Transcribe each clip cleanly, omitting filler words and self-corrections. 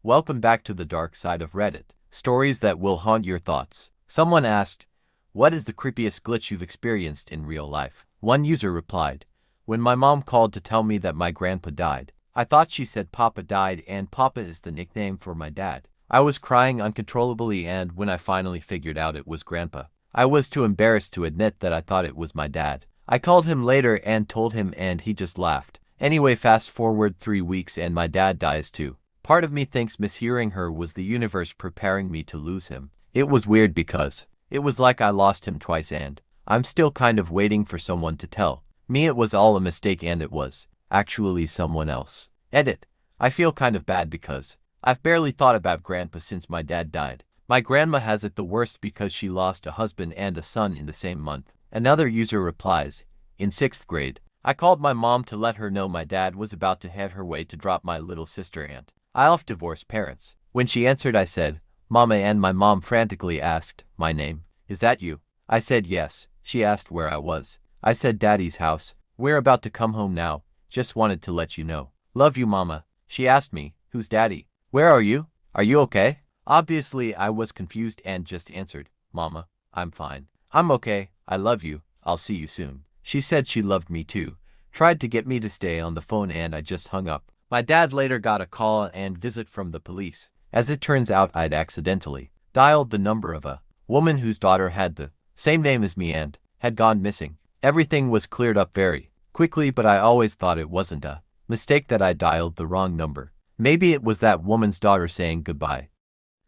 Welcome back to the dark side of Reddit. Stories that will haunt your thoughts. Someone asked, "What is the creepiest glitch you've experienced in real life?" One user replied, "When my mom called to tell me that my grandpa died. I thought she said Papa died, and Papa is the nickname for my dad. I was crying uncontrollably, and when I finally figured out it was Grandpa, I was too embarrassed to admit that I thought it was my dad. I called him later and told him, and he just laughed. Anyway, fast forward 3 weeks and my dad dies too. Part of me thinks mishearing her was the universe preparing me to lose him. It was weird because it was like I lost him twice, and I'm still kind of waiting for someone to tell me it was all a mistake and it was actually someone else." Edit. I feel kind of bad because I've barely thought about Grandpa since my dad died. My grandma has it the worst because she lost a husband and a son in the same month. Another user replies, "In 6th grade, I called my mom to let her know my dad was about to head her way to drop my little sister, and I off divorced parents. When she answered, I said, 'Mama,' and my mom frantically asked my name. 'Is that you?' I said yes. She asked where I was. I said Daddy's house. 'We're about to come home now. Just wanted to let you know. Love you, Mama.' She asked me, 'Who's Daddy? Where are you? Are you okay?' Obviously, I was confused and just answered, 'Mama, I'm fine. I'm okay. I love you. I'll see you soon.' She said she loved me too, tried to get me to stay on the phone, and I just hung up. My dad later got a call and visit from the police. As it turns out, I'd accidentally dialed the number of a woman whose daughter had the same name as me and had gone missing. Everything was cleared up very quickly, but I always thought it wasn't a mistake, that I dialed the wrong number. Maybe it was that woman's daughter saying goodbye."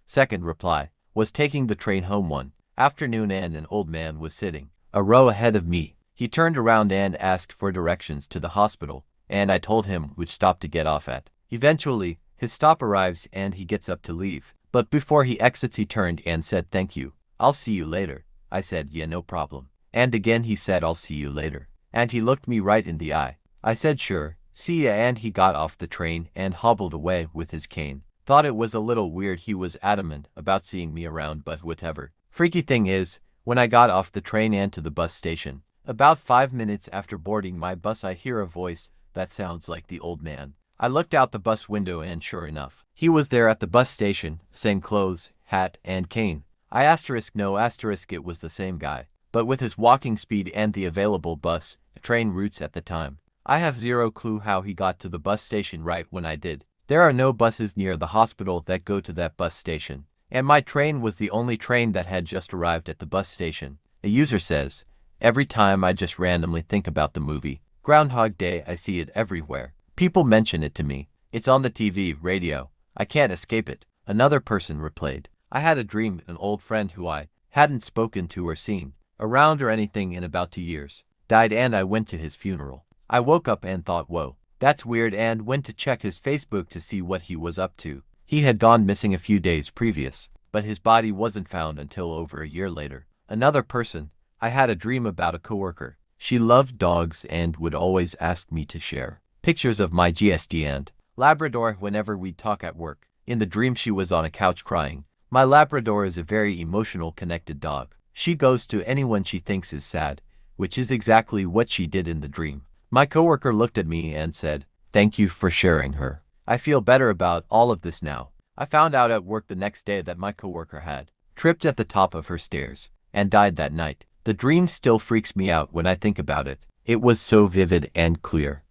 Second reply, "Was taking the train home one afternoon and an old man was sitting a row ahead of me. He turned around and asked for directions to the hospital, and I told him which stop to get off at. Eventually, his stop arrives and he gets up to leave. But before he exits, he turned and said, 'Thank you. I'll see you later.' I said, 'Yeah, no problem.' And again he said, 'I'll see you later.' And he looked me right in the eye. I said, 'Sure, see ya,' and he got off the train and hobbled away with his cane. Thought it was a little weird he was adamant about seeing me around, but whatever. Freaky thing is, when I got off the train and to the bus station, about 5 minutes after boarding my bus, I hear a voice that sounds like the old man. I looked out the bus window and sure enough, he was there at the bus station, same clothes, hat, and cane. No asterisk, it was the same guy, but with his walking speed and the available bus, train routes at the time. I have zero clue how he got to the bus station right when I did. There are no buses near the hospital that go to that bus station, and my train was the only train that had just arrived at the bus station." A user says, "Every time I just randomly think about the movie Groundhog Day, I see it everywhere. People mention it to me. It's on the TV, radio. I can't escape it." Another person replied, "I had a dream an old friend who I hadn't spoken to or seen around or anything in about 2 years died, and I went to his funeral. I woke up and thought, whoa, that's weird, and went to check his Facebook to see what he was up to. He had gone missing a few days previous, but his body wasn't found until over a year later." Another person, "I had a dream about a coworker. She loved dogs and would always ask me to share pictures of my GSD and Labrador whenever we'd talk at work. In the dream, she was on a couch crying. My Labrador is a very emotional, connected dog. She goes to anyone she thinks is sad, which is exactly what she did in the dream. My coworker looked at me and said, 'Thank you for sharing her. I feel better about all of this now.' I found out at work the next day that my coworker had tripped at the top of her stairs and died that night. The dream still freaks me out when I think about it. It was so vivid and clear."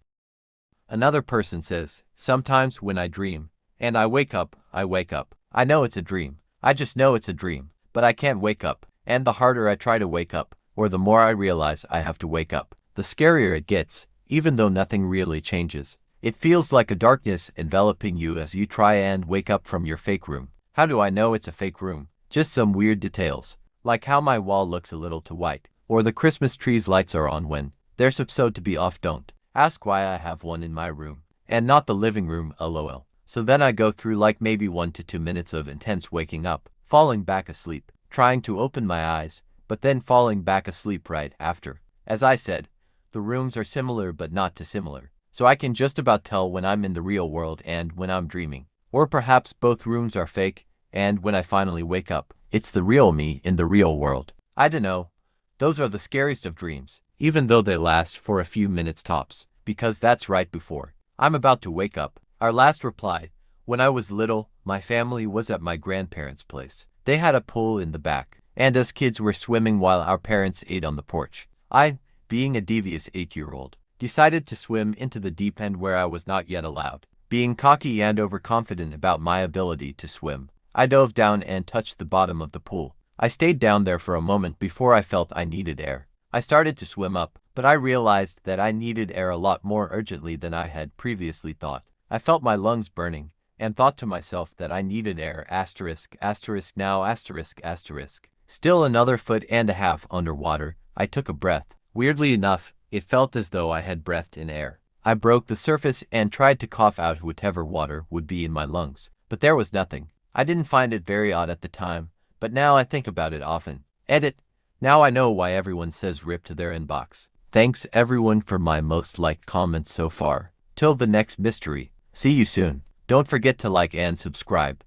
Another person says, "Sometimes when I dream and I wake up. I know it's a dream. I just know it's a dream, but I can't wake up. And the harder I try to wake up, or the more I realize I have to wake up, the scarier it gets, even though nothing really changes. It feels like a darkness enveloping you as you try and wake up from your fake room. How do I know it's a fake room? Just some weird details, like how my wall looks a little too white, or the Christmas tree's lights are on when they're supposed to be off. Don't ask why I have one in my room, and not the living room, lol. So then I go through like maybe 1 to 2 minutes of intense waking up, falling back asleep, trying to open my eyes, but then falling back asleep right after. As I said, the rooms are similar but not dissimilar, so I can just about tell when I'm in the real world and when I'm dreaming. Or perhaps both rooms are fake, and when I finally wake up, it's the real me in the real world. I dunno. Those are the scariest of dreams, even though they last for a few minutes tops, because that's right before I'm about to wake up. Our last reply, When I was little, my family was at my grandparents' place. They had a pool in the back, and us kids were swimming while our parents ate on the porch. I, being a devious 8-year-old, decided to swim into the deep end where I was not yet allowed. Being cocky and overconfident about my ability to swim, I dove down and touched the bottom of the pool. I stayed down there for a moment before I felt I needed air. I started to swim up, but I realized that I needed air a lot more urgently than I had previously thought. I felt my lungs burning, and thought to myself that I needed air now. Still another foot and a half underwater, I took a breath. Weirdly enough, it felt as though I had breathed in air. I broke the surface and tried to cough out whatever water would be in my lungs, but there was nothing. I didn't find it very odd at the time, but now I think about it often. Edit. Now I know why everyone says rip to their inbox. Thanks everyone for my most liked comments so far. Till the next mystery. See you soon. Don't forget to like and subscribe.